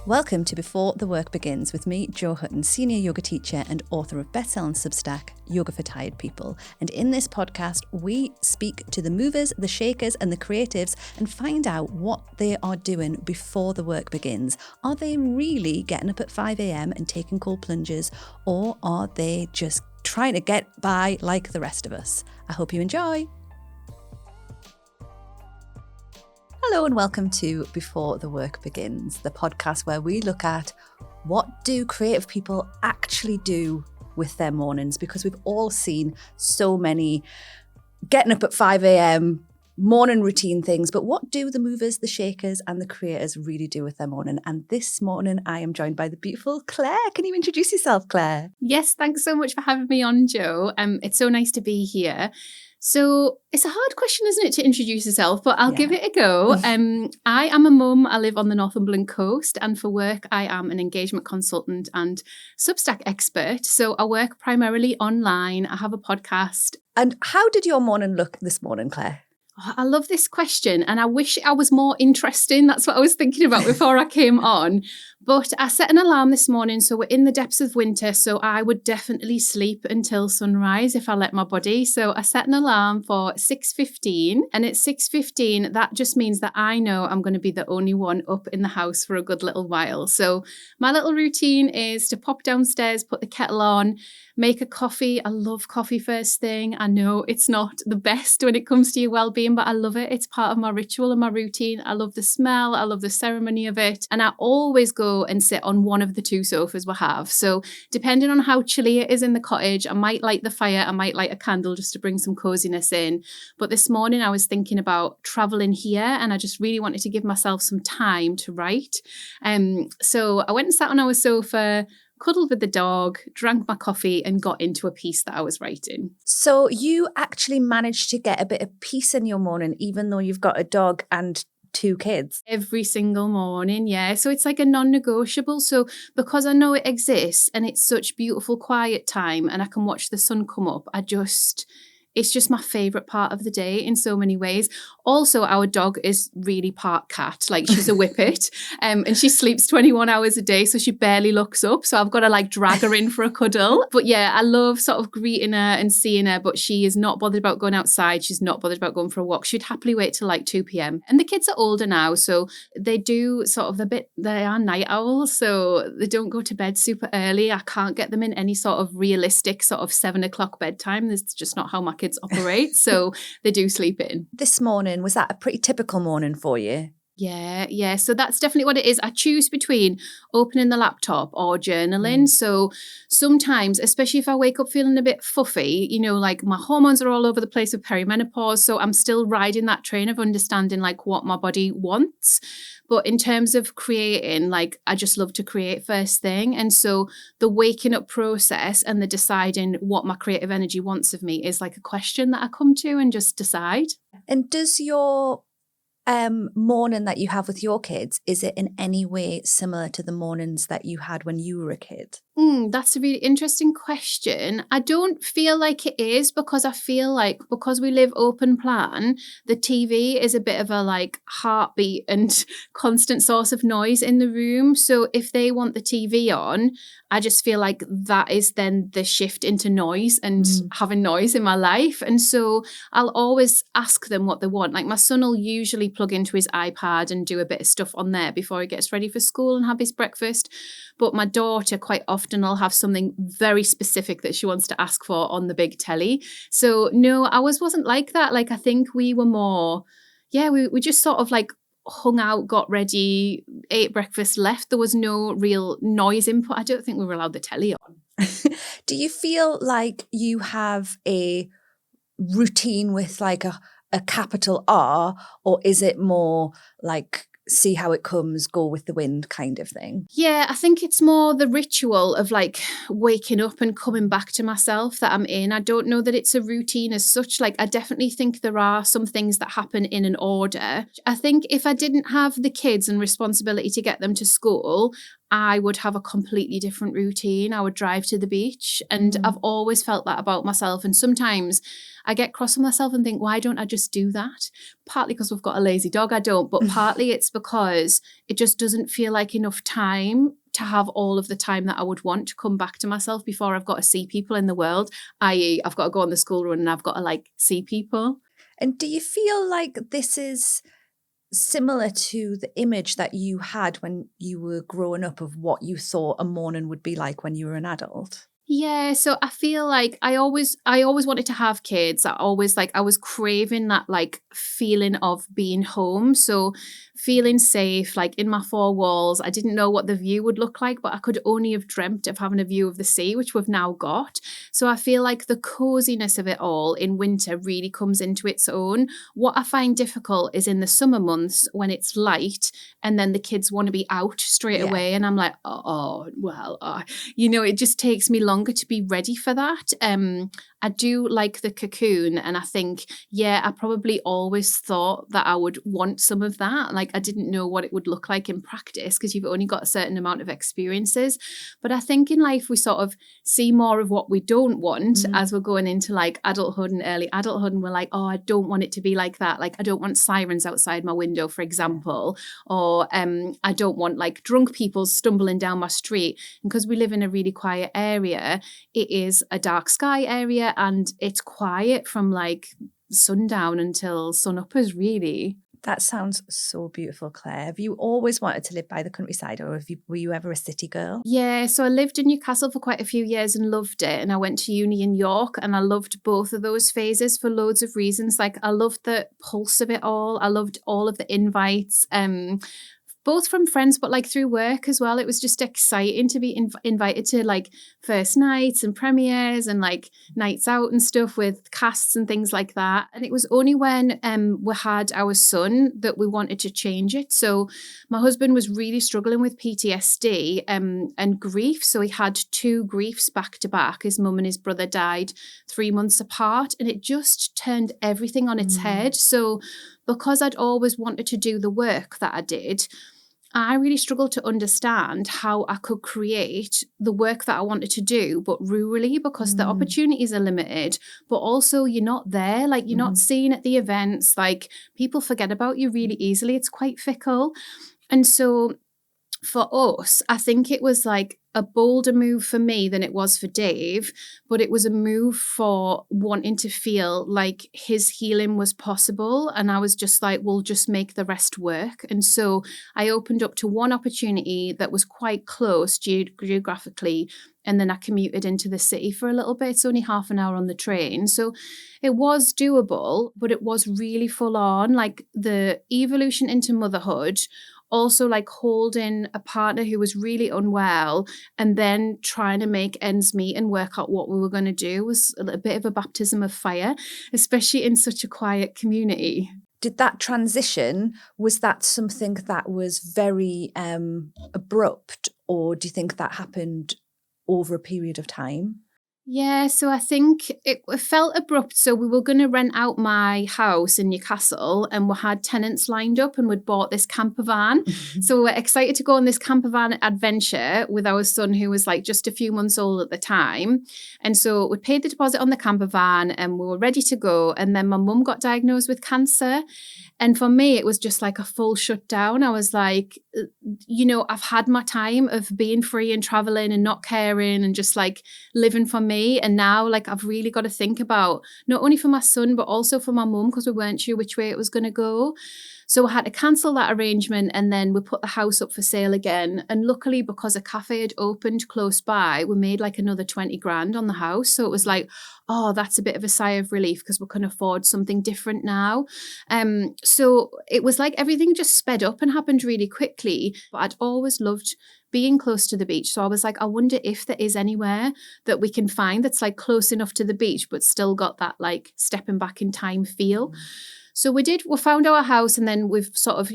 Welcome to Before the Work Begins with me, Jo Hutton, senior yoga teacher and author of best-selling Substack Yoga for Tired People. And in this podcast, we speak to the movers, the shakers and the creatives and find out what they are doing before the work begins. Are they really getting up at 5 a.m. and taking cold plunges, or are they just trying to get by like the rest of us? I hope you enjoy. Hello and welcome to Before the Work Begins, the podcast where we look at what do creative people actually do with their mornings, because we've all seen so many getting up at 5 a.m, morning routine things, but what do the movers, the shakers and the creators really do with their morning? And this morning I am joined by the beautiful Claire. Can you introduce yourself, Claire? Yes, thanks so much for having me on, Jo. It's so nice to be here. So it's a hard question, isn't it, to introduce yourself, but I'll give it a go. I am a mum. I live on the Northumberland coast, and for work, I am an engagement consultant and Substack expert. So I work primarily online. I have a podcast. And how did your morning look this morning, Claire? Oh, I love this question and I wish I was more interesting. That's what I was thinking about before I came on. But I set an alarm this morning. So we're in the depths of winter. So I would definitely sleep until sunrise if I let my body. So I set an alarm for 6:15. And at 6:15, that just means that I know I'm going to be the only one up in the house for a good little while. So my little routine is to pop downstairs, put the kettle on, make a coffee. I love coffee first thing. I know it's not the best when it comes to your well-being, but I love it. It's part of my ritual and my routine. I love the smell. I love the ceremony of it. And I always go and sit on one of the two sofas we have. So depending on how chilly it is in the cottage, I might light the fire. I might light a candle just to bring some coziness in. But this morning I was thinking about traveling here and I just really wanted to give myself some time to write. So I went and sat on our sofa, cuddled with the dog, drank my coffee and got into a piece that I was writing. So you actually managed to get a bit of peace in your morning, even though you've got a dog and 2 kids? Every single morning, yeah. So it's like a non-negotiable. So because I know it exists and it's such beautiful quiet time and I can watch the sun come up, it's just my favourite part of the day in so many ways. Also, our dog is really part cat. Like she's a whippet and she sleeps 21 hours a day. So she barely looks up. So I've got to like drag her in for a cuddle. But yeah, I love sort of greeting her and seeing her, but she is not bothered about going outside. She's not bothered about going for a walk. She'd happily wait till like 2 p.m. And the kids are older now. So they do sort of they are night owls. So they don't go to bed super early. I can't get them in any sort of realistic sort of 7 o'clock bedtime. That's just not how my kids operate. So they do sleep in. This morning, was that a pretty typical morning for you? Yeah. So that's definitely what it is. I choose between opening the laptop or journaling. So sometimes, especially if I wake up feeling a bit fuffy, like my hormones are all over the place with perimenopause. So I'm still riding that train of understanding like what my body wants. But in terms of creating, like I just love to create first thing. And so the waking up process and the deciding what my creative energy wants of me is like a question that I come to and just decide. And does your morning that you have with your kids, is it in any way similar to the mornings that you had when you were a kid? That's a really interesting question. I don't feel like it is, because I feel like because we live open plan, the TV is a bit of a like heartbeat and constant source of noise in the room. So if they want the TV on, I just feel like that is then the shift into noise and having noise in my life. And so I'll always ask them what they want. Like my son will usually plug into his iPad and do a bit of stuff on there before he gets ready for school and have his breakfast. But my daughter quite often will have something very specific that she wants to ask for on the big telly. So no, I wasn't like that. Like I think we were more, we just sort of like hung out, got ready, ate breakfast, left. There was no real noise input. I don't think we were allowed the telly on. Do you feel like you have a routine with like a capital R, or is it more like see how it comes, go with the wind kind of thing? Yeah, I think it's more the ritual of like waking up and coming back to myself that I'm in. I don't know that it's a routine as such. Like I definitely think there are some things that happen in an order. I think if I didn't have the kids and responsibility to get them to school, I would have a completely different routine. I would drive to the beach, and I've always felt that about myself. And sometimes I get cross with myself and think, why don't I just do that? Partly because we've got a lazy dog, I don't, but partly it's because it just doesn't feel like enough time to have all of the time that I would want to come back to myself before I've got to see people in the world, i.e. I've got to go on the school run and I've got to like see people. And do you feel like this is similar to the image that you had when you were growing up of what you thought a morning would be like when you were an adult? Yeah, so I feel like I always wanted to have kids. I was craving that like feeling of being home. So feeling safe, like in my four walls. I didn't know what the view would look like, but I could only have dreamt of having a view of the sea, which we've now got. So I feel like the coziness of it all in winter really comes into its own. What I find difficult is in the summer months when it's light and then the kids want to be out straight away. And I'm like, it just takes me longer to be ready for that. I do like the cocoon, and I think, I probably always thought that I would want some of that. Like I didn't know what it would look like in practice because you've only got a certain amount of experiences. But I think in life we sort of see more of what we don't want as we're going into like adulthood and early adulthood, and we're like, oh, I don't want it to be like that. Like I don't want sirens outside my window, for example, or I don't want like drunk people stumbling down my street. And because we live in a really quiet area, it is a dark sky area, and it's quiet from like sundown until sun-uppers, really. That sounds so beautiful, Claire. Have you always wanted to live by the countryside, or were you ever a city girl? Yeah, so I lived in Newcastle for quite a few years and loved it. And I went to uni in York, and I loved both of those phases for loads of reasons. Like I loved the pulse of it all. I loved all of the invites. Both from friends, but like through work as well. It was just exciting to be invited to like first nights and premieres and like nights out and stuff with casts and things like that. And it was only when we had our son that we wanted to change it. So my husband was really struggling with PTSD and grief. So he had two griefs back to back. His mum and his brother died 3 months apart, and it just turned everything on its head. So because I'd always wanted to do the work that I did, I really struggled to understand how I could create the work that I wanted to do, but rurally, because the opportunities are limited, but also you're not there, like you're not seen at the events, like people forget about you really easily. It's quite fickle. And so for us, I think it was like a bolder move for me than it was for Dave, but it was a move for wanting to feel like his healing was possible. And I was just like, we'll just make the rest work. And so I opened up to one opportunity that was quite close geographically. And then I commuted into the city for a little bit. It's only half an hour on the train. So it was doable, but it was really full on. Like the evolution into motherhood, also like holding a partner who was really unwell and then trying to make ends meet and work out what we were going to do was a bit of a baptism of fire, especially in such a quiet community. Did that transition, was that something that was very abrupt, or do you think that happened over a period of time? Yeah, so I think it felt abrupt. So we were going to rent out my house in Newcastle, and we had tenants lined up, and we'd bought this camper van. So we were excited to go on this camper van adventure with our son, who was like just a few months old at the time. And so we paid the deposit on the camper van and we were ready to go. And then my mum got diagnosed with cancer. And for me, it was just like a full shutdown. I was like, I've had my time of being free and traveling and not caring and just like living for me. And now like I've really got to think about not only for my son, but also for my mum, because we weren't sure which way it was going to go. So I had to cancel that arrangement, and then we put the house up for sale again. And luckily, because a cafe had opened close by, we made like another 20 grand on the house. So it was like, oh, that's a bit of a sigh of relief because we can afford something different now. So it was like everything just sped up and happened really quickly. But I'd always loved being close to the beach. So I was like, I wonder if there is anywhere that we can find that's like close enough to the beach, but still got that like stepping back in time feel. So we found our house, and then we've sort of,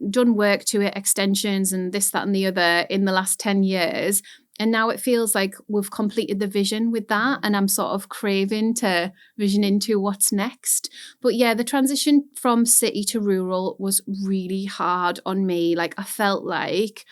done work to it, extensions and this, that and the other in the last 10 years. And now it feels like we've completed the vision with that, and I'm sort of craving to vision into what's next. But yeah, the transition from city to rural was really hard on me. Like I felt like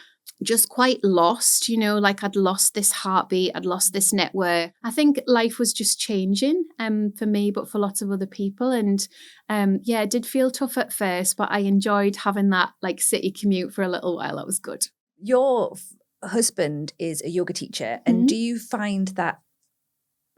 just quite lost, like I'd lost this heartbeat, I'd lost this network. I think life was just changing for me, but for lots of other people. And it did feel tough at first, but I enjoyed having that like city commute for a little while. That was good. Your husband is a yoga teacher, and do you find that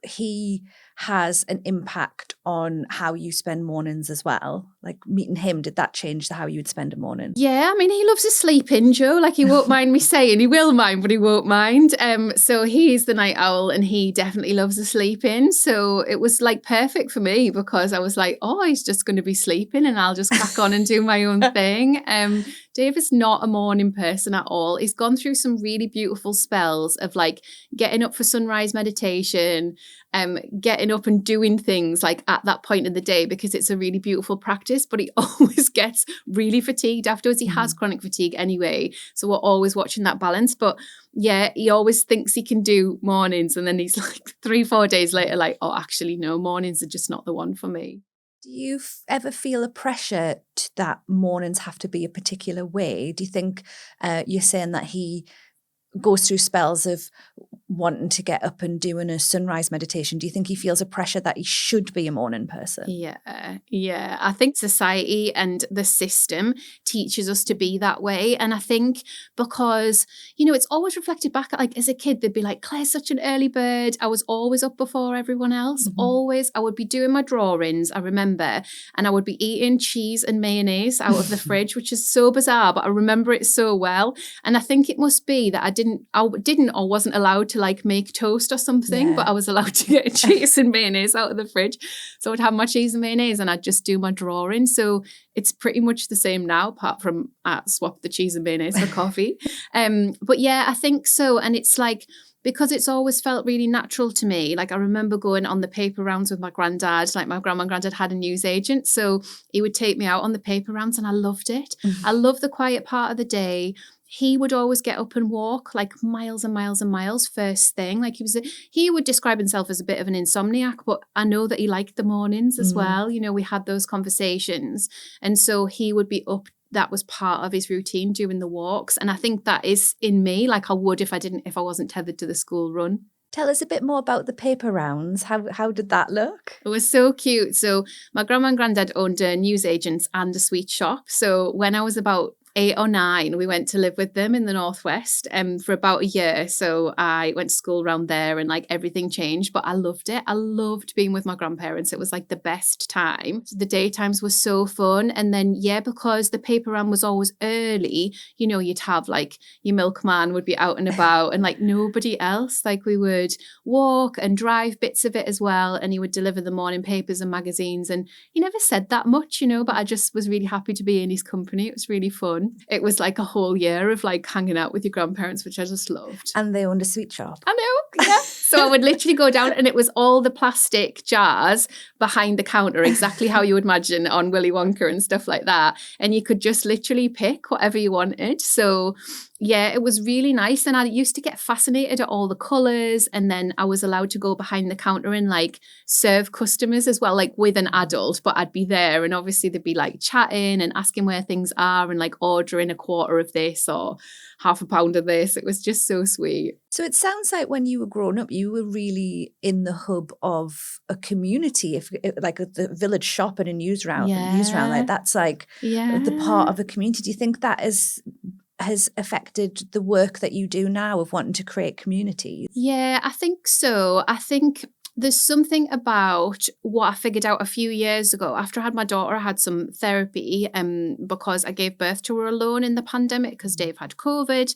he has an impact on how you spend mornings as well? Like meeting him, did that change how you would spend a morning? Yeah, I mean, he loves his sleeping, Joe. Like, he won't mind me saying. He will mind, but he won't mind. So he's the night owl, and he definitely loves the sleeping. So it was like perfect for me, because I was like, oh, he's just going to be sleeping and I'll just crack on and do my own thing. Dave is not a morning person at all. He's gone through some really beautiful spells of like getting up for sunrise meditation, getting up and doing things like at that point in the day, because it's a really beautiful practice, but he always gets really fatigued afterwards. He has chronic fatigue anyway, so we're always watching that balance. But yeah, he always thinks he can do mornings, and then he's like 3-4 days later like, oh, actually no, mornings are just not the one for me. Do you ever feel a pressure that mornings have to be a particular way? Do you think you're saying that he goes through spells of wanting to get up and doing a sunrise meditation? Do you think he feels a pressure that he should be a morning person? Yeah. I think society and the system teaches us to be that way. And I think because, it's always reflected back at, like, as a kid, they'd be like, Claire's such an early bird. I was always up before everyone else. Always. I would be doing my drawings, I remember, and I would be eating cheese and mayonnaise out of the fridge, which is so bizarre, but I remember it so well. And I think it must be that I didn't or wasn't allowed to like make toast or something, but I was allowed to get cheese and mayonnaise out of the fridge. So I'd have my cheese and mayonnaise and I'd just do my drawing. So it's pretty much the same now, apart from I swap the cheese and mayonnaise for coffee. But yeah, I think so. And it's like, because it's always felt really natural to me. Like, I remember going on the paper rounds with my granddad. Like, my grandma and granddad had a newsagent, so he would take me out on the paper rounds, and I loved it. I love the quiet part of the day. He would always get up and walk like miles and miles and miles first thing. Like, he would describe himself as a bit of an insomniac, but I know that he liked the mornings as well. We had those conversations. And so he would be up. That was part of his routine, doing the walks. And I think that is in me, like I would if I wasn't tethered to the school run. Tell us a bit more about the paper rounds. How did that look? It was so cute. So my grandma and granddad owned a newsagents and a sweet shop. So when I was about 8 or 9, we went to live with them in the Northwest for about a year. So I went to school around there, and like everything changed, but I loved it. I loved being with my grandparents. It was like the best time. The daytimes were so fun. And then, because the paper round was always early, you'd have like your milkman would be out and about, and like nobody else. Like, we would walk and drive bits of it as well. And he would deliver the morning papers and magazines. And he never said that much, but I just was really happy to be in his company. It was really fun. It was like a whole year of like hanging out with your grandparents, which I just loved. And they owned a sweet shop. I know, yeah. So I would literally go down, and it was all the plastic jars behind the counter, exactly how you would imagine on Willy Wonka and stuff like that. And you could just literally pick whatever you wanted. So yeah, it was really nice. And I used to get fascinated at all the colours. And then I was allowed to go behind the counter and like serve customers as well, like with an adult, but I'd be there. And obviously they'd be like chatting and asking where things are, and like ordering a quarter of this or half a pound of this. It was just so sweet. So it sounds like when you were growing up, you were really in the hub of a community, like the village shop and a news round, like that's like the part of a community. Do you think that has affected the work that you do now of wanting to create communities? Yeah, I think so. I think there's something about what I figured out a few years ago. After I had my daughter, I had some therapy because I gave birth to her alone in the pandemic because Dave had COVID.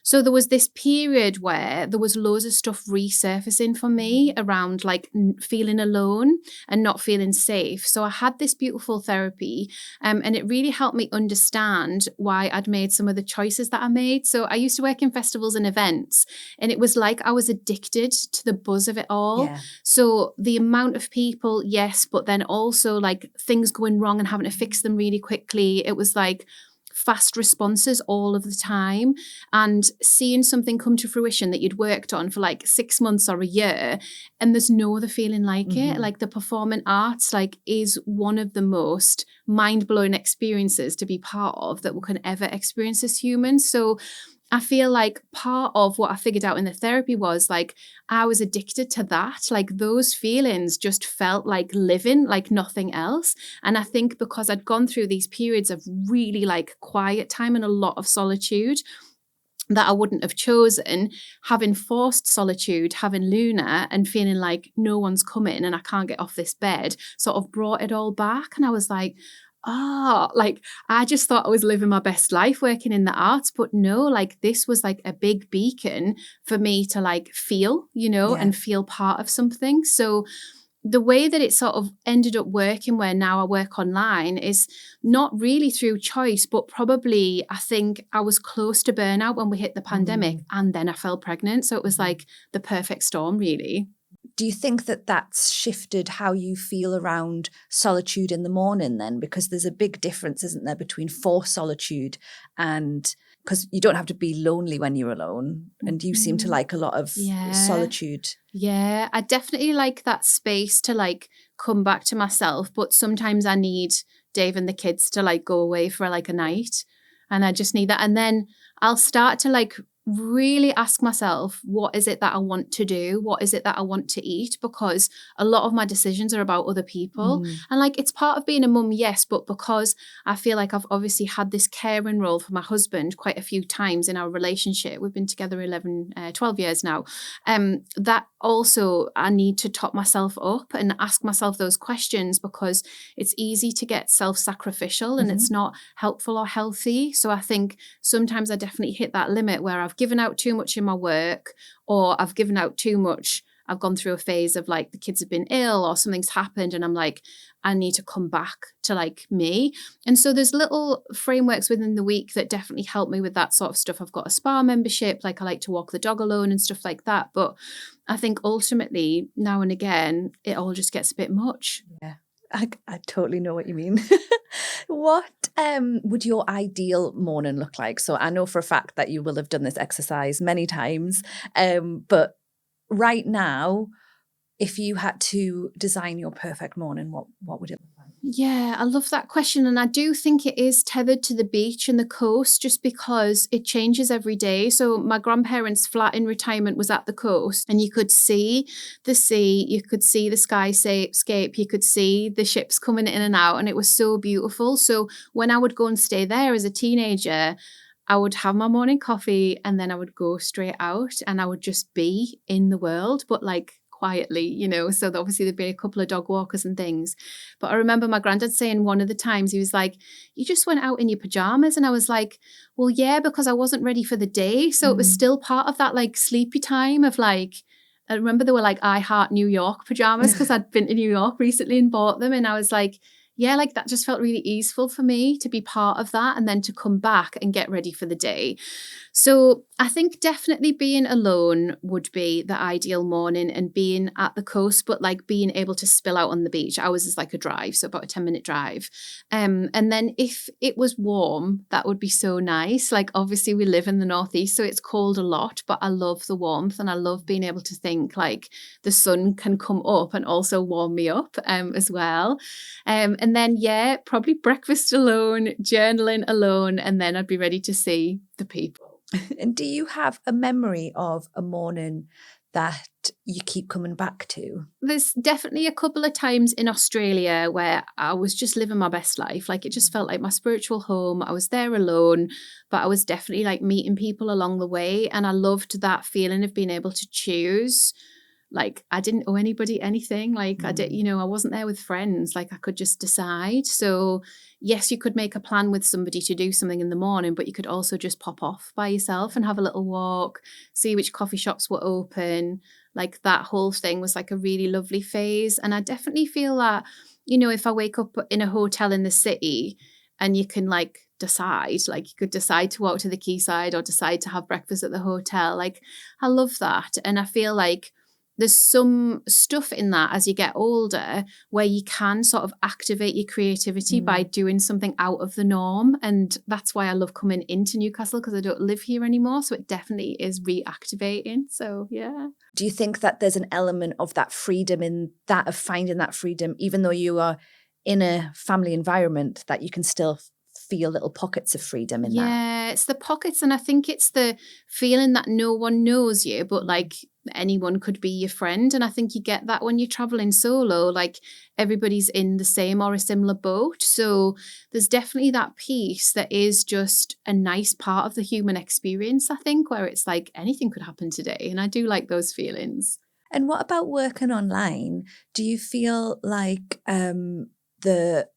So there was this period where there was loads of stuff resurfacing for me around like feeling alone and not feeling safe. So I had this beautiful therapy and it really helped me understand why I'd made some of the choices that I made. So I used to work in festivals and events, and it was like I was addicted to the buzz of it all. Yeah. So the amount of people, yes, but then also like things going wrong and having to fix them really quickly. It was like fast responses all of the time, and seeing something come to fruition that you'd worked on for like 6 months or a year, and there's no other feeling like it. Like the performing arts like is one of the most mind-blowing experiences to be part of that we can ever experience as humans. So I feel like part of what I figured out in the therapy was like, I was addicted to that. Like those feelings just felt like living, like nothing else. And I think because I'd gone through these periods of really like quiet time and a lot of solitude that I wouldn't have chosen, having forced solitude, having Luna and feeling like no one's coming and I can't get off this bed, sort of brought it all back. And I was like, like I just thought I was living my best life working in the arts, but no, like this was like a big beacon for me to like feel, and feel part of something. So the way that it sort of ended up working where now I work online is not really through choice, but probably I think I was close to burnout when we hit the pandemic and then I fell pregnant. So it was like the perfect storm, really. Do you think that that's shifted how you feel around solitude in the morning then? Because there's a big difference, isn't there, between forced solitude and, because you don't have to be lonely when you're alone. And you seem to like a lot of solitude. Yeah, I definitely like that space to like come back to myself. But sometimes I need Dave and the kids to like go away for like a night. And I just need that. And then I'll start to like really ask myself, what is it that I want to do? What is it that I want to eat? Because a lot of my decisions are about other people. And like, it's part of being a mum, yes, but because I feel like I've obviously had this caring role for my husband quite a few times in our relationship. We've been together 12 years now. That also I need to top myself up and ask myself those questions because it's easy to get self-sacrificial and it's not helpful or healthy. So I think sometimes I definitely hit that limit where I've given out too much in my work or I've given out too much. I've gone through a phase of like the kids have been ill or something's happened and I'm like, I need to come back to like me. And so there's little frameworks within the week that definitely help me with that sort of stuff. I've got a spa membership, like I like to walk the dog alone and stuff like that. But I think ultimately now and again, it all just gets a bit much. Yeah, I totally know what you mean. What would your ideal morning look like? So I know for a fact that you will have done this exercise many times, but right now, if you had to design your perfect morning, what would it look like? Yeah, I love that question. And I do think it is tethered to the beach and the coast just because it changes every day. So my grandparents' flat in retirement was at the coast and you could see the sea, you could see the skyscape, you could see the ships coming in and out. And it was so beautiful. So when I would go and stay there as a teenager, I would have my morning coffee and then I would go straight out and I would just be in the world, but like quietly, so obviously there'd be a couple of dog walkers and things. But I remember my granddad saying one of the times, he was like, you just went out in your pajamas. And I was like, well, yeah, because I wasn't ready for the day. So it was still part of that like sleepy time of like, I remember they were like I Heart New York pajamas because I'd been to New York recently and bought them. And I was like, yeah, like that just felt really easeful for me to be part of that and then to come back and get ready for the day. So I think definitely being alone would be the ideal morning and being at the coast, but like being able to spill out on the beach. Ours is like a drive, so about a 10-minute drive. And then if it was warm, that would be so nice. Like obviously we live in the northeast, so it's cold a lot, but I love the warmth and I love being able to think like the sun can come up and also warm me up as well. And then, yeah, probably breakfast alone, journaling alone, and then I'd be ready to see the people. And do you have a memory of a morning that you keep coming back to? There's definitely a couple of times in Australia where I was just living my best life. Like it just felt like my spiritual home. I was there alone, but I was definitely like meeting people along the way. And I loved that feeling of being able to choose. Like I didn't owe anybody anything. Like I did, I wasn't there with friends. Like I could just decide. So yes, you could make a plan with somebody to do something in the morning, but you could also just pop off by yourself and have a little walk, see which coffee shops were open. Like that whole thing was like a really lovely phase. And I definitely feel that, if I wake up in a hotel in the city and you can like decide, like you could decide to walk to the quayside or decide to have breakfast at the hotel. Like I love that. And I feel like there's some stuff in that as you get older where you can sort of activate your creativity by doing something out of the norm. And that's why I love coming into Newcastle because I don't live here anymore. So it definitely is reactivating. So, yeah. Do you think that there's an element of that freedom in that, of finding that freedom, even though you are in a family environment, that you can still feel little pockets of freedom in that. Yeah, it's the pockets, and I think it's the feeling that no one knows you, but like anyone could be your friend. And I think you get that when you're traveling solo, like everybody's in the same or a similar boat. So there's definitely that piece that is just a nice part of the human experience, I think, where it's like anything could happen today. And I do like those feelings. And what about working online? Do you feel like the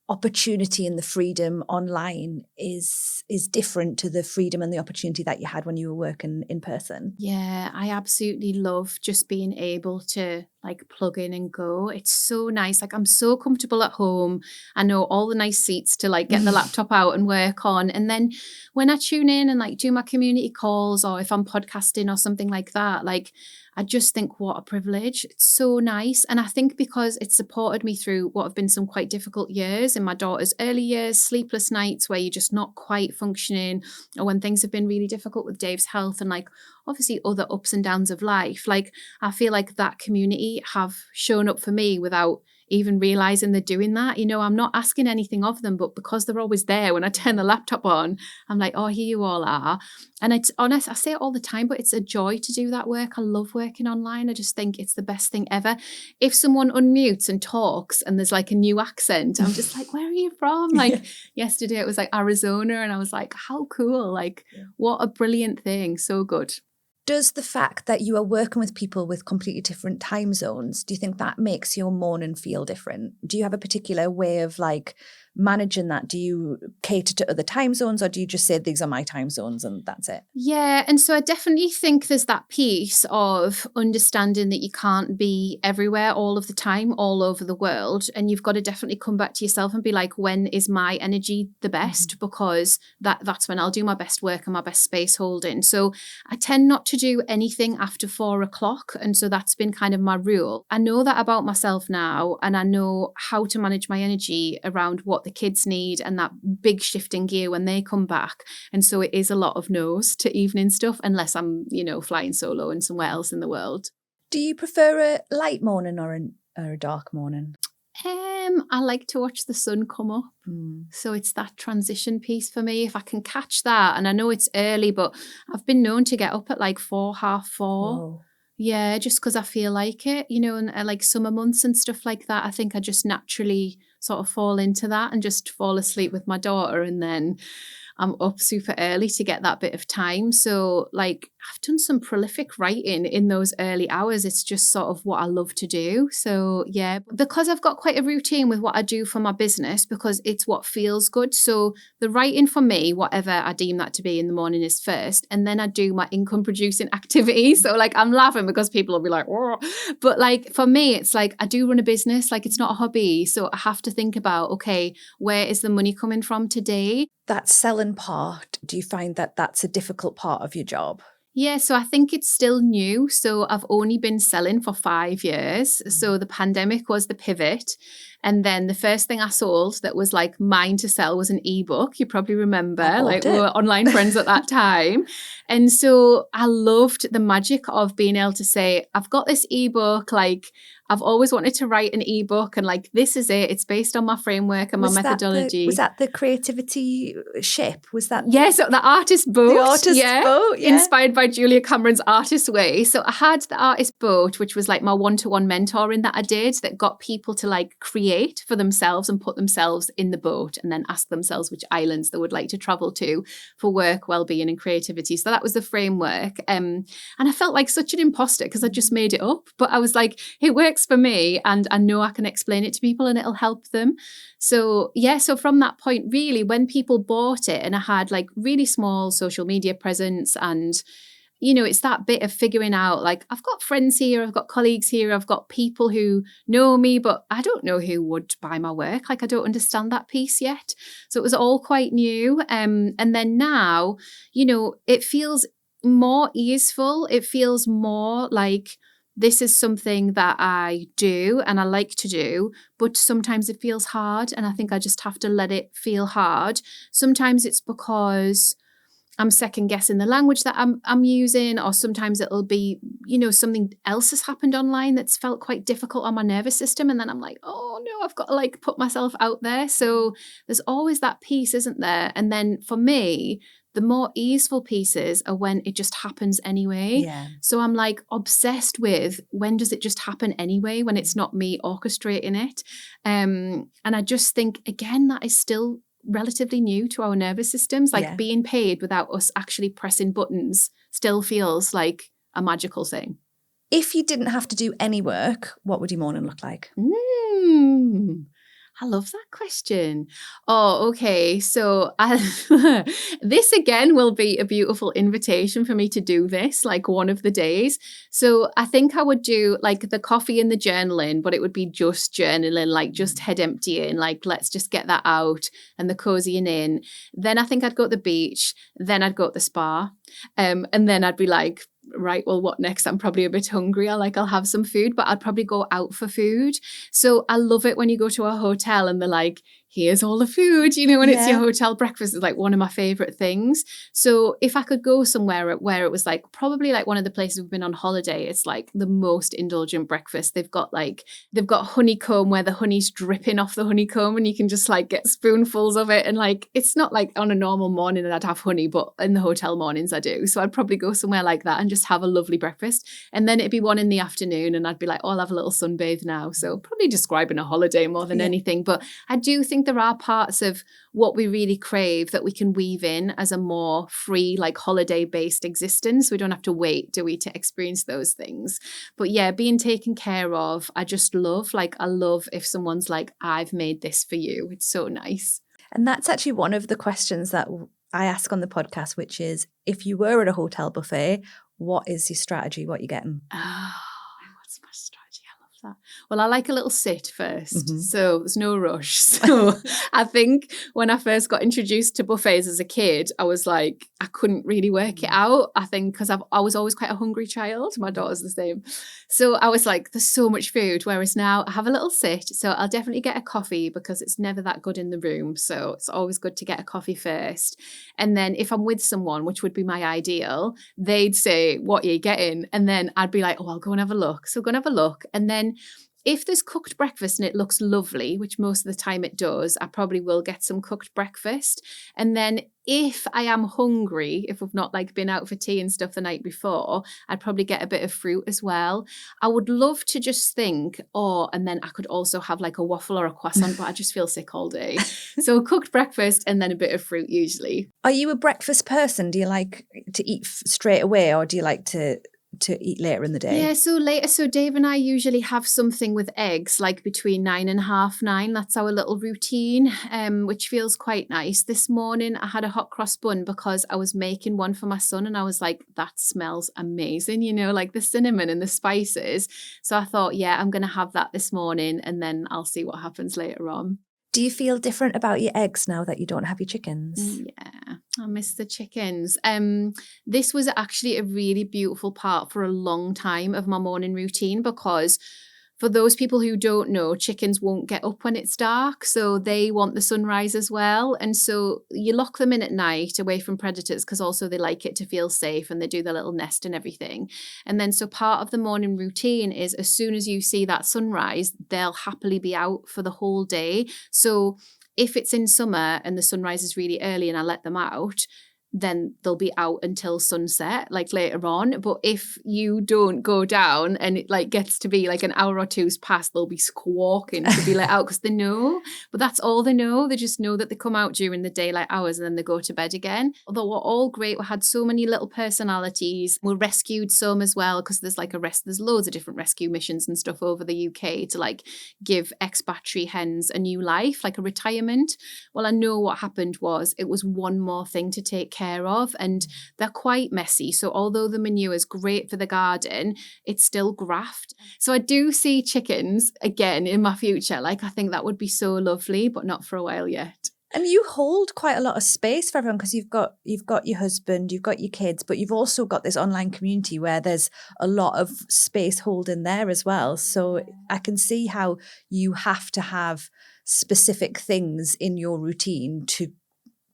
opportunity and the freedom online is different to the freedom and the opportunity that you had when you were working in person? Yeah, I absolutely love just being able to like plug in and go. It's so nice. Like I'm so comfortable at home. I know all the nice seats to like get the laptop out and work on. And then when I tune in and like do my community calls, or if I'm podcasting or something like that, like I just think what a privilege. It's so nice. And I think because it supported me through what have been some quite difficult years in my daughter's early years, sleepless nights where you're just not quite functioning, or when things have been really difficult with Dave's health and like obviously other ups and downs of life. Like I feel like that community have shown up for me without even realizing they're doing that. You know, I'm not asking anything of them, but because they're always there when I turn the laptop on, I'm like, oh, here you all are. And it's honest, I say it all the time, but it's a joy to do that work. I love working online. I just think it's the best thing ever. If someone unmutes and talks and there's like a new accent, I'm just like, where are you from? Like yesterday it was like Arizona, and I was like, how cool. Like what a brilliant thing. So good. Does the fact that you are working with people with completely different time zones, do you think that makes your morning feel different? Do you have a particular way of like managing that? Do you cater to other time zones, or do you just say these are my time zones and that's it? Yeah. And so I definitely think there's that piece of understanding that you can't be everywhere all of the time, all over the world. And you've got to definitely come back to yourself and be like, when is my energy the best? Because that's when I'll do my best work and my best space holding. So I tend not to do anything after 4 o'clock. And so that's been kind of my rule. I know that about myself now, and I know how to manage my energy around what the kids need and that big shift in gear when they come back. And so it is a lot of no's to evening stuff, unless I'm, you know, flying solo and somewhere else in the world. Do you prefer a light morning or a dark morning? I like to watch the sun come up. So it's that transition piece for me. If I can catch that, and I know it's early, but I've been known to get up at like 4, half 4. Whoa. Yeah, just because I feel like it, you know, and like summer months and stuff like that. I think I just naturally sort of fall into that and just fall asleep with my daughter, and then I'm up super early to get that bit of time. So like I've done some prolific writing in those early hours. It's just sort of what I love to do. So yeah, because I've got quite a routine with what I do for my business, because it's what feels good. So the writing for me, whatever I deem that to be in the morning, is first. And then I do my income producing activity. So like I'm laughing because people will be like, oh, but like for me, it's like I do run a business, like it's not a hobby. So I have to think about, okay, where is the money coming from today? That selling part, do you find that that's a difficult part of your job? Yeah, so I think it's still new. So I've only been selling for 5 years. So the pandemic was the pivot. And then the first thing I sold that was like mine to sell was an ebook. You probably remember, like we were online friends at that time. And so I loved the magic of being able to say, I've got this ebook, like I've always wanted to write an ebook, and like, this is it. It's based on my framework and my methodology. Was that the creativity ship? Was that? Yeah, so the artist boat. The artist boat, yeah. Inspired by Julia Cameron's Artist Way. So I had the artist boat, which was like my one-to-one mentoring that I did, that got people to like create for themselves and put themselves in the boat and then ask themselves which islands they would like to travel to for work, well-being and creativity. So that was the framework. And I felt like such an imposter because I just made it up. But I was like, it works for me, and I know I can explain it to people and it'll help them. So yeah, so from that point, really, when people bought it and I had like really small social media presence, and you know, it's that bit of figuring out, like, I've got friends here, I've got colleagues here, I've got people who know me, but I don't know who would buy my work. Like, I don't understand that piece yet. So it was all quite new. And then now, you know, it feels more easeful. It feels more like this is something that I do and I like to do, but sometimes it feels hard. And I think I just have to let it feel hard. Sometimes it's because I'm second guessing the language that I'm using, or sometimes it'll be, something else has happened online that's felt quite difficult on my nervous system. And then I'm like, oh no, I've got to like put myself out there. So there's always that piece, isn't there? And then for me, the more easeful pieces are when it just happens anyway. Yeah. So I'm like obsessed with when does it just happen anyway, when it's not me orchestrating it. And I just think, again, that is still relatively new to our nervous systems. Like being paid without us actually pressing buttons still feels like a magical thing. If you didn't have to do any work, what would your morning look like? I love that question. Oh, okay. So this again will be a beautiful invitation for me to do this like one of the days. So I think I would do like the coffee and the journaling, but it would be just journaling, like just head emptying, like let's just get that out, and the cozying in. Then I think I'd go to the beach. Then I'd go to the spa. And then I'd be like, right, well, what next? I'm probably a bit hungry. I'll have some food, but I'd probably go out for food. So I love it when you go to a hotel and they're like, here's all the food, when it's your hotel breakfast. Is like one of my favorite things. So if I could go somewhere where it was like probably like one of the places we've been on holiday, it's like the most indulgent breakfast. They've got honeycomb where the honey's dripping off the honeycomb and you can just like get spoonfuls of it. And like, it's not like on a normal morning that I'd have honey, but in the hotel mornings I do. So I'd probably go somewhere like that and just have a lovely breakfast. And then it'd be 1 p.m. and I'd be like, oh, I'll have a little sunbathe now. So probably describing a holiday more than anything. But I do think there are parts of what we really crave that we can weave in as a more free, like holiday-based existence. We don't have to wait, do we, to experience those things. But yeah, being taken care of, I just love. Like, I love if someone's like, I've made this for you. It's so nice. And that's actually one of the questions that I ask on the podcast, which is, if you were at a hotel buffet, what is your strategy? What are you getting? What's my strategy? I love that. Well, I like a little sit first, so there's no rush. So I think when I first got introduced to buffets as a kid, I was like, I couldn't really work it out. I think because I was always quite a hungry child. My daughter's the same. So I was like, there's so much food. Whereas now I have a little sit. So I'll definitely get a coffee because it's never that good in the room. So it's always good to get a coffee first. And then if I'm with someone, which would be my ideal, they'd say, what are you getting? And then I'd be like, oh, I'll go and have a look. So go and have a look. And then if there's cooked breakfast and it looks lovely, which most of the time it does, I probably will get some cooked breakfast. And then if I am hungry, if we've not like been out for tea and stuff the night before, I'd probably get a bit of fruit as well. I would love to just think, and then I could also have like a waffle or a croissant, but I just feel sick all day. So a cooked breakfast and then a bit of fruit usually. Are you a breakfast person? Do you like to eat straight away, or do you like to eat later in the day? Yeah, so later. So Dave and I usually have something with eggs, like between 9 and 9:30. That's our little routine, which feels quite nice. This morning I had a hot cross bun because I was making one for my son and I was like, that smells amazing, like the cinnamon and the spices. So I thought, yeah, I'm going to have that this morning and then I'll see what happens later on. Do you feel different about your eggs now that you don't have your chickens? Yeah, I miss the chickens. This was actually a really beautiful part for a long time of my morning routine because for those people who don't know, chickens won't get up when it's dark, so they want the sunrise as well. And so you lock them in at night away from predators because also they like it to feel safe and they do their little nest and everything. And then so part of the morning routine is as soon as you see that sunrise, they'll happily be out for the whole day. So if it's in summer and the sunrise is really early and I let them out, then they'll be out until sunset, like later on. But if you don't go down and it like gets to be like an hour or two's past, they'll be squawking to be let out because they know. But that's all they know. They just know that they come out during the daylight hours and then they go to bed again. Although we're all great. We had so many little personalities. We rescued some as well because there's loads of different rescue missions and stuff over the UK to like give expatriate hens a new life, like a retirement. Well, I know what happened was it was one more thing to take care of and they're quite messy. So although the manure is great for the garden, it's still graft. So I do see chickens again in my future. Like I think that would be so lovely, but not for a while yet. And you hold quite a lot of space for everyone because you've got your husband, you've got your kids, but you've also got this online community where there's a lot of space holding there as well. So I can see how you have to have specific things in your routine to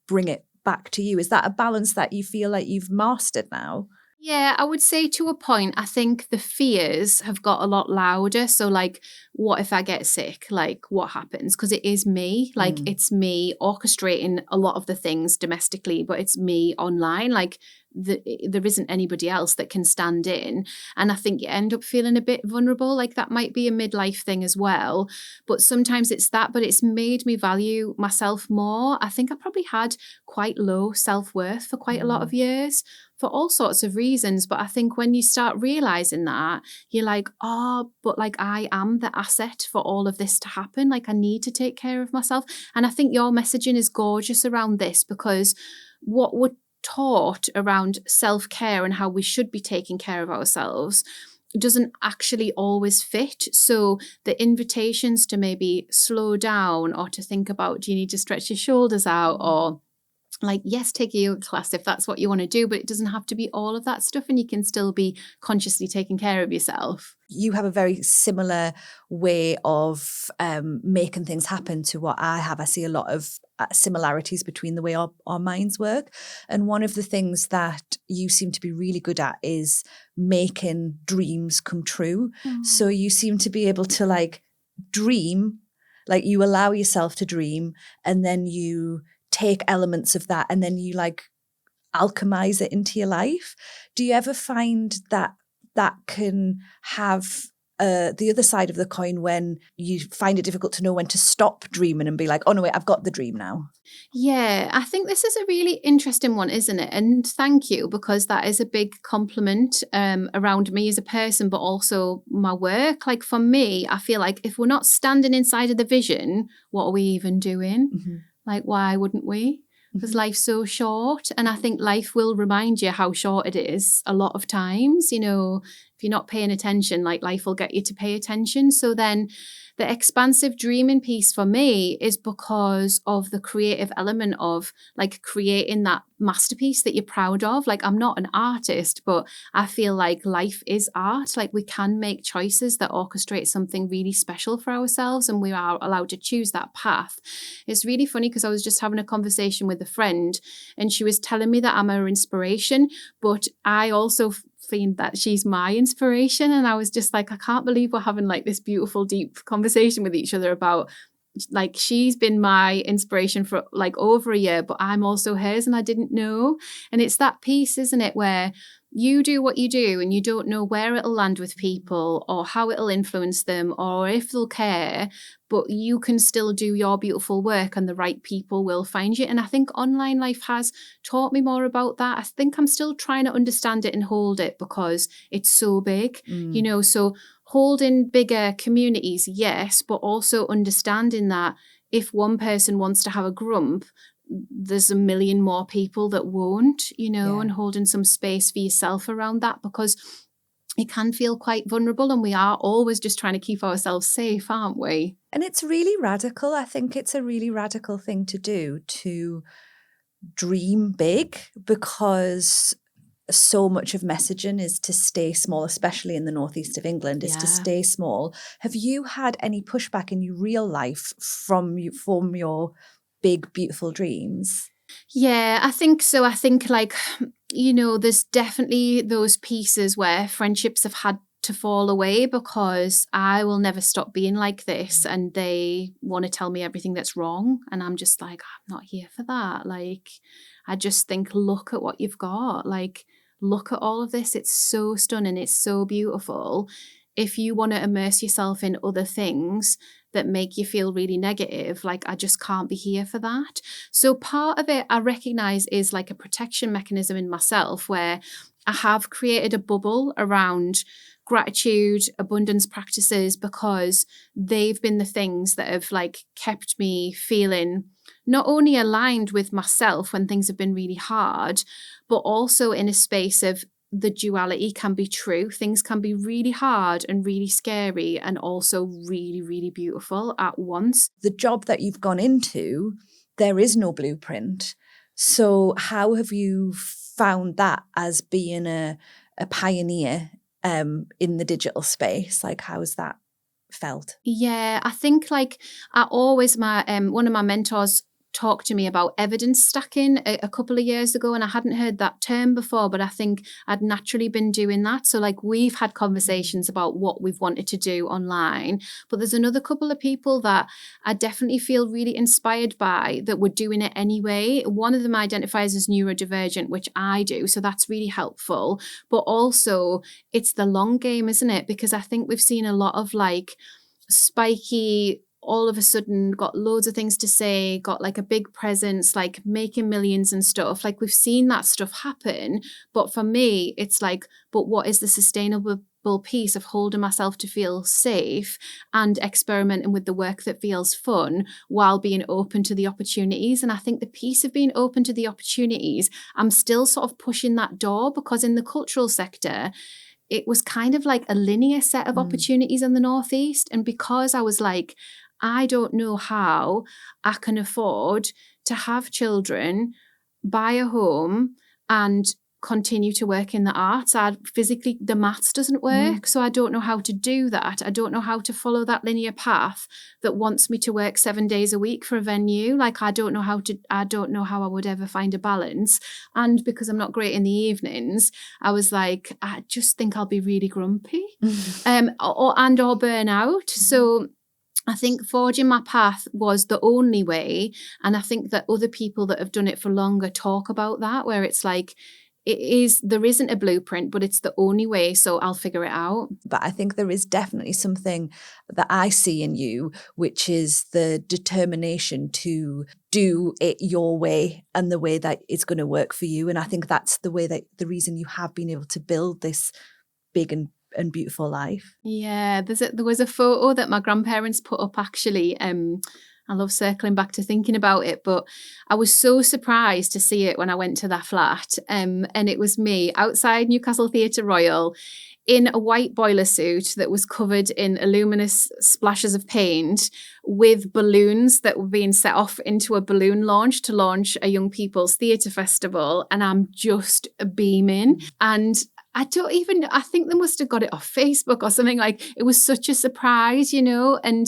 bring it back to you? Is that a balance that you feel like you've mastered now? Yeah, I would say to a point, I think the fears have got a lot louder. So like, what if I get sick? Like, what happens? Because it is me. Like, it's me orchestrating a lot of the things domestically, but it's me online. Like, there isn't anybody else that can stand in. And I think you end up feeling a bit vulnerable. Like, that might be a midlife thing as well. But sometimes it's that, but it's made me value myself more. I think I probably had quite low self-worth for quite a lot of years, for all sorts of reasons. But I think when you start realizing that, you're like, oh, but like I am the asset for all of this to happen. Like, I need to take care of myself. And I think your messaging is gorgeous around this, because what we're taught around self-care and how we should be taking care of ourselves doesn't actually always fit. So the invitations to maybe slow down, or to think about, do you need to stretch your shoulders out, or like, yes, take a yoga class if that's what you want to do, but it doesn't have to be all of that stuff, and you can still be consciously taking care of yourself. You have a very similar way of making things happen to what I have. I see a lot of similarities between the way our minds work. And one of the things that you seem to be really good at is making dreams come true. So you seem to be able to like dream, like you allow yourself to dream, and then you take elements of that and then you like alchemize it into your life. Do you ever find that can have the other side of the coin, when you find it difficult to know when to stop dreaming and be like, oh no, wait, I've got the dream now? Yeah, I think this is a really interesting one, isn't it? And thank you, because that is a big compliment around me as a person, but also my work. Like, for me, I feel like if we're not standing inside of the vision, what are we even doing? Like, why wouldn't we? Because life's so short. And I think life will remind you how short it is a lot of times. You know, if you're not paying attention, like, life will get you to pay attention. So then the expansive dreaming piece for me is because of the creative element of like creating that masterpiece that you're proud of. Like, I'm not an artist, but I feel like life is art. Like, we can make choices that orchestrate something really special for ourselves, and we are allowed to choose that path. It's really funny because I was just having a conversation with a friend, and she was telling me that I'm her inspiration, but I also find that she's my inspiration. And I was just like, I can't believe we're having like this beautiful, deep conversation with each other about, like, she's been my inspiration for like over a year, but I'm also hers, and I didn't know. And it's that piece, isn't it, where you do what you do and you don't know where it'll land with people or how it'll influence them or if they'll care, but you can still do your beautiful work and the right people will find you. And I think online life has taught me more about that. I think I'm still trying to understand it and hold it because it's so big, you know, so holding bigger communities, yes, but also understanding that if one person wants to have a grump, there's a million more people that won't, you know, and holding some space for yourself around that, because it can feel quite vulnerable and we are always just trying to keep ourselves safe, aren't we? And it's really radical. I think it's a really radical thing to do, to dream big, because so much of messaging is to stay small, especially in the northeast of England, is to stay small. Have you had any pushback in your real life from your big, beautiful dreams? Yeah, I think so. I think, like, you know, there's definitely those pieces where friendships have had to fall away because I will never stop being like this and they want to tell me everything that's wrong. And I'm just like, I'm not here for that. Like, I just think, look at what you've got. Like, look at all of this. It's so stunning. It's so beautiful. If you want to immerse yourself in other things that make you feel really negative, like, I just can't be here for that. So part of it I recognize is like a protection mechanism in myself, where I have created a bubble around gratitude, abundance practices, because they've been the things that have like kept me feeling not only aligned with myself when things have been really hard, but also in a space of the duality can be true. Things can be really hard and really scary and also really, really beautiful at once. The job that you've gone into, there is no blueprint. So how have you found that as being a pioneer in the digital space? Like, how has that felt? Yeah, I think like I always, one of my mentors talked to me about evidence stacking a couple of years ago, and I hadn't heard that term before, but I think I'd naturally been doing that. So like we've had conversations about what we've wanted to do online, but there's another couple of people that I definitely feel really inspired by that were doing it anyway. One of them identifies as neurodivergent, which I do, so that's really helpful. But also it's the long game, isn't it? Because I think we've seen a lot of like spiky, all of a sudden got loads of things to say, got like a big presence, like making millions and stuff. Like we've seen that stuff happen. But for me, it's like, but what is the sustainable piece of holding myself to feel safe and experimenting with the work that feels fun while being open to the opportunities? And I think the piece of being open to the opportunities, I'm still sort of pushing that door, because in the cultural sector, it was kind of like a linear set of opportunities in the Northeast. And because I was like, I don't know how I can afford to have children, buy a home and continue to work in the arts. Physically, the maths doesn't work. So I don't know how to do that. I don't know how to follow that linear path that wants me to work 7 days a week for a venue. Like I don't know how I would ever find a balance. And because I'm not great in the evenings, I was like, I just think I'll be really grumpy or burn out. So I think forging my path was the only way. And I think that other people that have done it for longer talk about that, where it's like, there isn't a blueprint, but it's the only way. So I'll figure it out. But I think there is definitely something that I see in you, which is the determination to do it your way and the way that it's going to work for you. And I think that's the reason you have been able to build this big and beautiful life. Yeah, there was a photo that my grandparents put up actually. I love circling back to thinking about it, but I was so surprised to see it when I went to that flat. And it was me outside Newcastle Theatre Royal in a white boiler suit that was covered in luminous splashes of paint with balloons that were being set off into a balloon launch to launch a young people's theatre festival. And I'm just beaming. And I think they must have got it off Facebook or something. Like it was such a surprise, and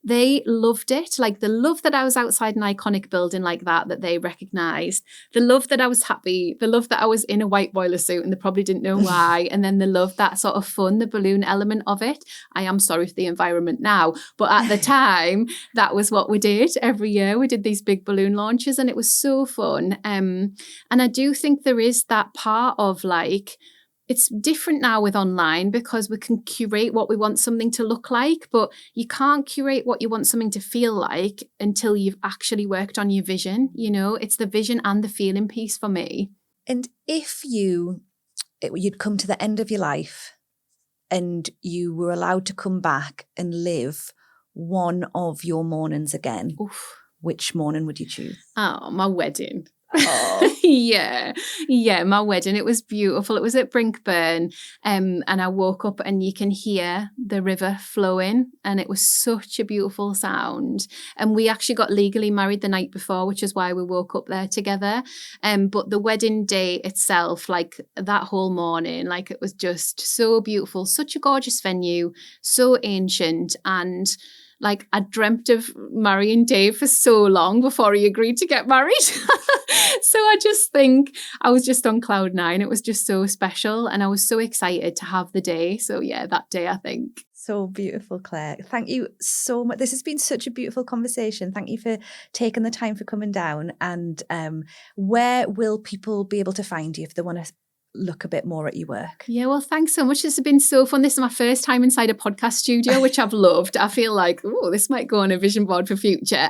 they loved it. Like the love that I was outside an iconic building like that they recognised, the love that I was happy, the love that I was in a white boiler suit and they probably didn't know why. And then the love, that sort of fun, the balloon element of it. I am sorry for the environment now, but at the time, that was what we did every year. We did these big balloon launches and it was so fun. And I do think there is that part of like, it's different now with online because we can curate what we want something to look like, but you can't curate what you want something to feel like until you've actually worked on your vision. It's the vision and the feeling piece for me. And if you'd come to the end of your life and you were allowed to come back and live one of your mornings again, which morning would you choose? Oh, my wedding. Oh. Yeah, my wedding. It was beautiful. It was at Brinkburn, and I woke up and you can hear the river flowing, and it was such a beautiful sound. And we actually got legally married the night before, which is why we woke up there together. But the wedding day itself, like that whole morning, like it was just so beautiful. Such a gorgeous venue, so ancient, and like I dreamt of marrying Dave for so long before he agreed to get married. So I just think I was just on cloud nine. It was just so special and I was so excited to have the day. So yeah, that day I think. So beautiful, Claire. Thank you so much. This has been such a beautiful conversation. Thank you for taking the time for coming down. And where will people be able to find you if they want to look a bit more at your work? Yeah, well, thanks so much. This has been so fun. This is my first time inside a podcast studio, which I've loved. I feel like, this might go on a vision board for future.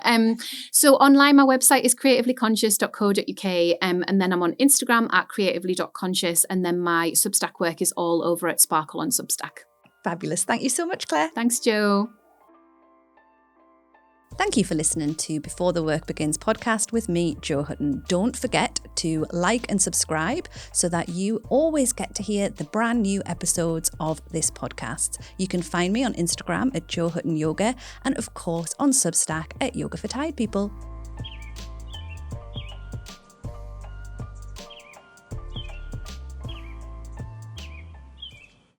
So online, my website is creativelyconscious.co.uk, and then I'm on Instagram at creatively.conscious, and then my Substack work is all over at Sparkle on Substack. Fabulous. Thank you so much, Claire. Thanks, Jo. Thank you for listening to Before the Work Begins podcast with me, Jo Hutton. Don't forget to like and subscribe so that you always get to hear the brand new episodes of this podcast. You can find me on Instagram at Jo Hutton Yoga and of course on Substack at Yoga for Tired People.